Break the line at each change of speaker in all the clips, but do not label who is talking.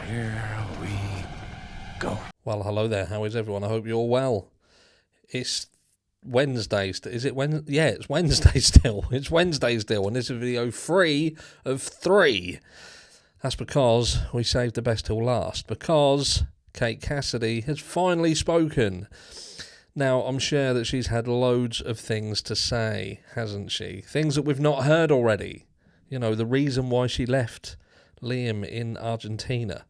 Here we go.
Well, hello there. How is everyone? I hope you're well. It's Wednesday. Is it Wednesday? Yeah, it's Wednesday still. It's Wednesday still, and this is video 3 of 3. That's because we saved the best till last, because Kate Cassidy has finally spoken. Now, I'm sure that she's had loads of things to say, hasn't she? Things that we've not heard already. You know, the reason why she left Liam in Argentina.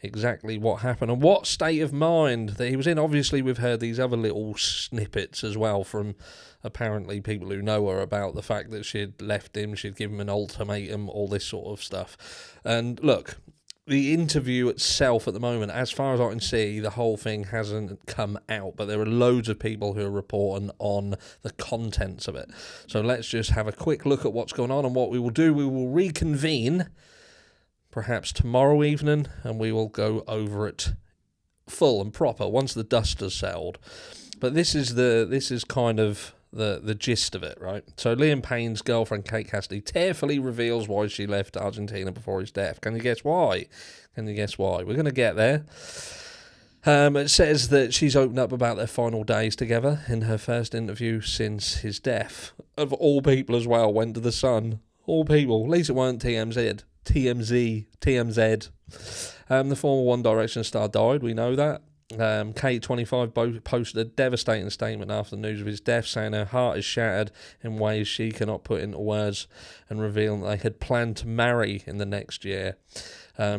Exactly what happened and what state of mind that he was in. Obviously, we've heard these other little snippets as well from apparently people who know her about the fact that she'd left him, she'd given him an ultimatum, all this sort of stuff. And look, the interview itself at the moment, as far as I can see, the whole thing hasn't come out, but there are loads of people who are reporting on the contents of it. So let's just have a quick look at what's going on, and what we will do, we will reconvene perhaps tomorrow evening, and we will go over it full and proper once the dust has settled. But this is kind of the gist of it, right? So Liam Payne's girlfriend Kate Cassidy tearfully reveals why she left Argentina before his death. Can you guess why? We're going to get there. It says that she's opened up about their final days together in her first interview since his death. Of all people as well, went to the Sun. All people. At least it weren't TMZ. The former One Direction star died, we know that. Kate, 25, posted a devastating statement after the news of his death, saying her heart is shattered in ways she cannot put into words, and revealing that they had planned to marry in the next year.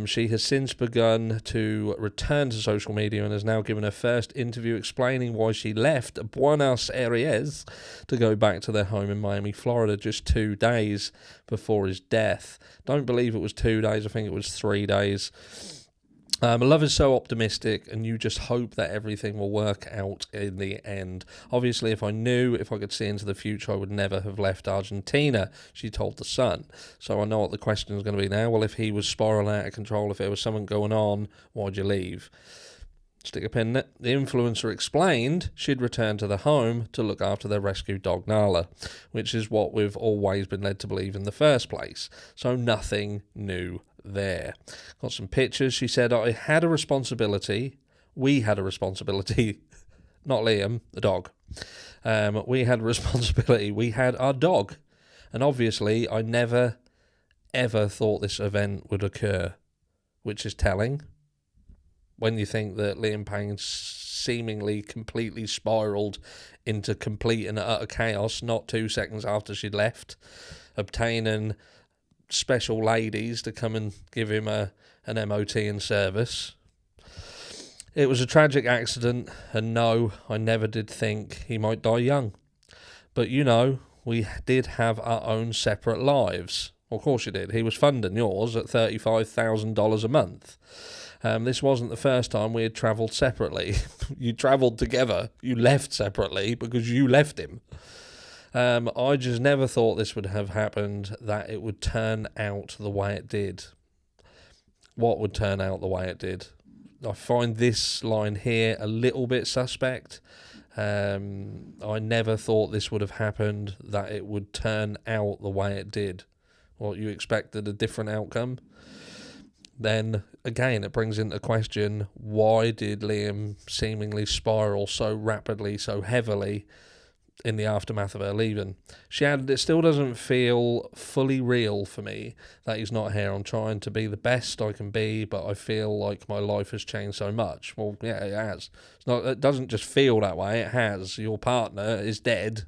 She has since begun to return to social media and has now given her first interview explaining why she left Buenos Aries to go back to their home in Miami, Florida, just 2 days before his death. Don't believe it was 2 days, I think it was 3 days. Love is so optimistic, and you just hope that everything will work out in the end. Obviously, if I could see into the future, I would never have left Argentina, she told The Sun. So I know what the question is going to be now. Well, if he was spiraling out of control, if there was something going on, why'd you leave? Stick a pin in it. The influencer explained she'd returned to the home to look after their rescue dog Nala, which is what we've always been led to believe in the first place. So nothing new there. Got some pictures. She said, we had a responsibility, not Liam, the dog. We had a responsibility, we had our dog. And obviously, I never, ever thought this event would occur, which is telling. When you think that Liam Payne seemingly completely spiraled into complete and utter chaos not 2 seconds after she'd left, obtaining special ladies to come and give him an MOT in service. It was a tragic accident, and no, I never did think he might die young. But you know, we did have our own separate lives. Well, of course you did. He was funding yours at $35,000 a month. This wasn't the first time we had travelled separately. You travelled together. You left separately because you left him. I just never thought this would have happened, that it would turn out the way it did. What would turn out the way it did? I find this line here a little bit suspect. I never thought this would have happened, that it would turn out the way it did. What, you expected a different outcome? Then, again, it brings into question, why did Liam seemingly spiral so rapidly, so heavily in the aftermath of her leaving? She added, it still doesn't feel fully real for me that he's not here. I'm trying to be the best I can be, but I feel like my life has changed so much. Well, yeah, it has. It doesn't just feel that way, it has. Your partner is dead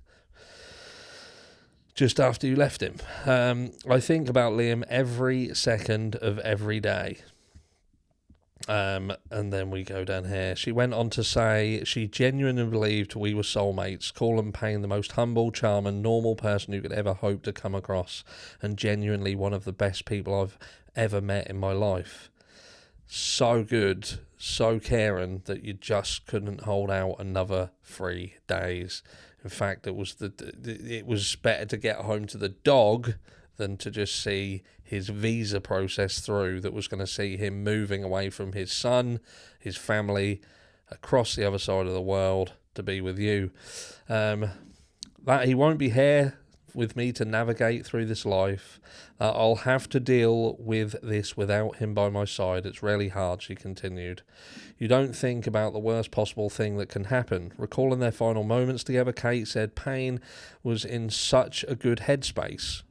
just after you left him. I think about Liam every second of every day. And then we go down here. She went on to say she genuinely believed we were soulmates, calling Payne the most humble, charming, normal person you could ever hope to come across, and genuinely one of the best people I've ever met in my life. So good, so caring that you just couldn't hold out another 3 days. In fact, it was better to get home to the dog than to just see his visa process through, that was going to see him moving away from his son, his family, across the other side of the world to be with you. That he won't be here with me to navigate through this life. I'll have to deal with this without him by my side. It's really hard," she continued. "You don't think about the worst possible thing that can happen." Recalling their final moments together, Kate said Payne was in such a good headspace.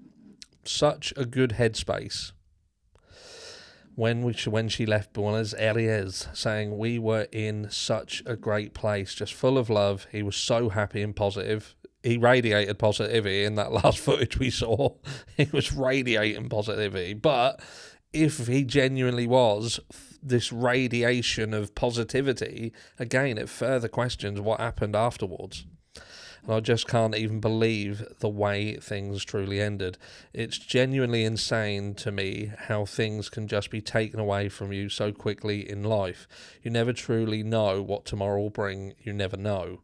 Such a good headspace. When she left Buenos Aires, saying, "We were in such a great place, just full of love. He was so happy and positive." He radiated positivity in that last footage we saw. He was radiating positivity. But if he genuinely was this radiation of positivity, again, it further questions what happened afterwards. And I just can't even believe the way things truly ended. It's genuinely insane to me how things can just be taken away from you so quickly in life. You never truly know what tomorrow will bring. You never know.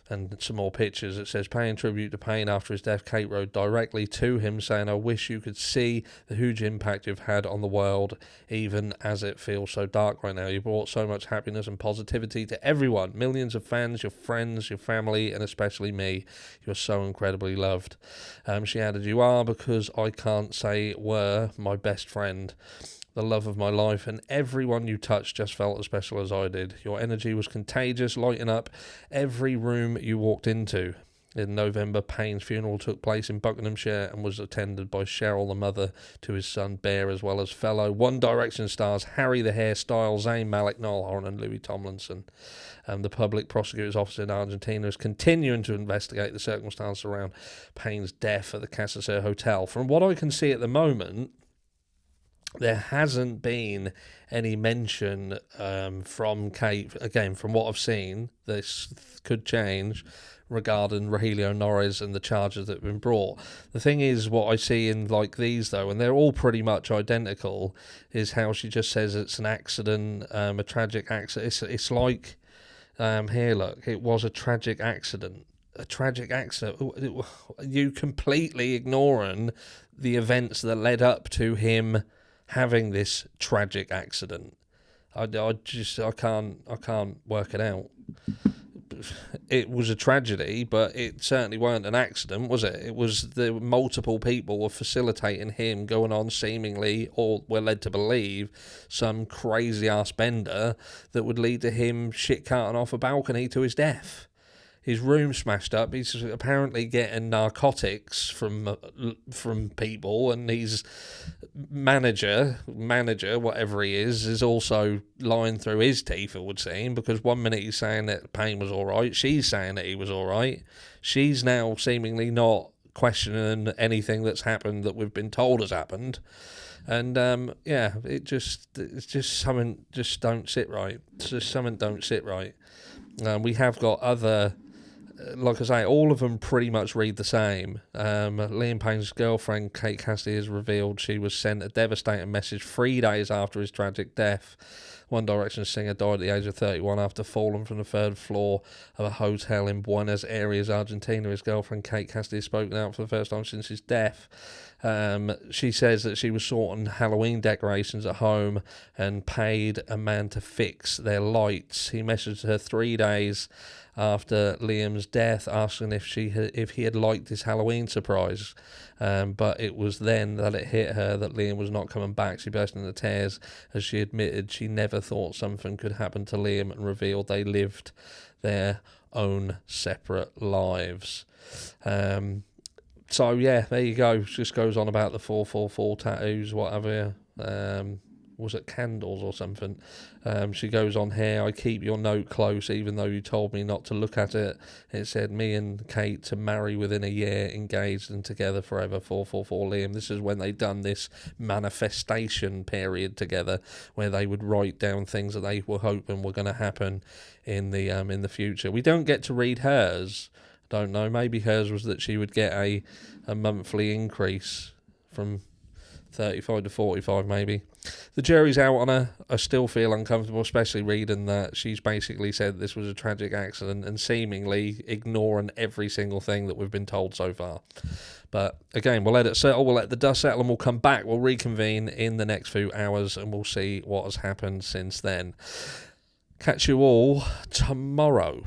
And some more pictures. It says, paying tribute to Payne after his death, Kate wrote directly to him saying, "I wish you could see the huge impact you've had on the world, even as it feels so dark right now. You brought so much happiness and positivity to everyone, millions of fans, your friends, your family, and especially me. You're so incredibly loved." She added, "You are, because I can't say were, my best friend. The love of my life, and everyone you touched just felt as special as I did. Your energy was contagious, lighting up every room you walked into." In November, Payne's funeral took place in Buckinghamshire and was attended by Cheryl, the mother to his son Bear, as well as fellow One Direction stars Harry the Hairstyle, Zayn Malik, Niall Horan and Louis Tomlinson. The public prosecutor's office in Argentina is continuing to investigate the circumstances around Payne's death at the Casa Hotel. From what I can see at the moment, there hasn't been any mention from Kate, again, from what I've seen, this could change, regarding Rogelio Norris and the charges that have been brought. The thing is, what I see in like these, though, and they're all pretty much identical, is how she just says it's an accident, a tragic accident. It's like, here, look, it was a tragic accident. A tragic accident. You completely ignoring the events that led up to him having this tragic accident. I can't work it out. It was a tragedy, but it certainly weren't an accident, was it? It was the multiple people were facilitating him going on seemingly, or we're led to believe, some crazy ass bender that would lead to him shit carting off a balcony to his death. His room smashed up. He's apparently getting narcotics from people, and his manager, whatever he is also lying through his teeth, it would seem, because one minute he's saying that Payne was all right, she's saying that he was all right. She's now seemingly not questioning anything that's happened that we've been told has happened. And it's just something just don't sit right. It's just something don't sit right. We have got other, like I say, all of them pretty much read the same. Liam Payne's girlfriend, Kate Cassidy, has revealed she was sent a devastating message 3 days after his tragic death. One Direction singer died at the age of 31 after falling from the third floor of a hotel in Buenos Aires, Argentina. His girlfriend, Kate Cassidy, has spoken out for the first time since his death. She says that she was sorting Halloween decorations at home and paid a man to fix their lights. He messaged her 3 days after Liam's death, asking if he had liked his Halloween surprise. But it was then that it hit her that Liam was not coming back. She burst into tears as she admitted she never thought something could happen to Liam, and revealed they lived their own separate lives. So yeah, there you go. Just goes on about the 444 tattoos, whatever. Was it candles or something? She goes on here, "I keep your note close even though you told me not to look at it. It said me and Kate to marry within a year, engaged and together forever, 444 Liam." This is when they done this manifestation period together, where they would write down things that they were hoping were going to happen in the future. We don't get to read hers. Don't know, maybe hers was that she would get a monthly increase from 35 to 45 maybe. The jury's out on her. I still feel uncomfortable, especially reading that she's basically said this was a tragic accident and seemingly ignoring every single thing that we've been told so far. But again, we'll let it settle, we'll let the dust settle, and we'll come back, we'll reconvene in the next few hours, and we'll see what has happened since then. Catch you all tomorrow.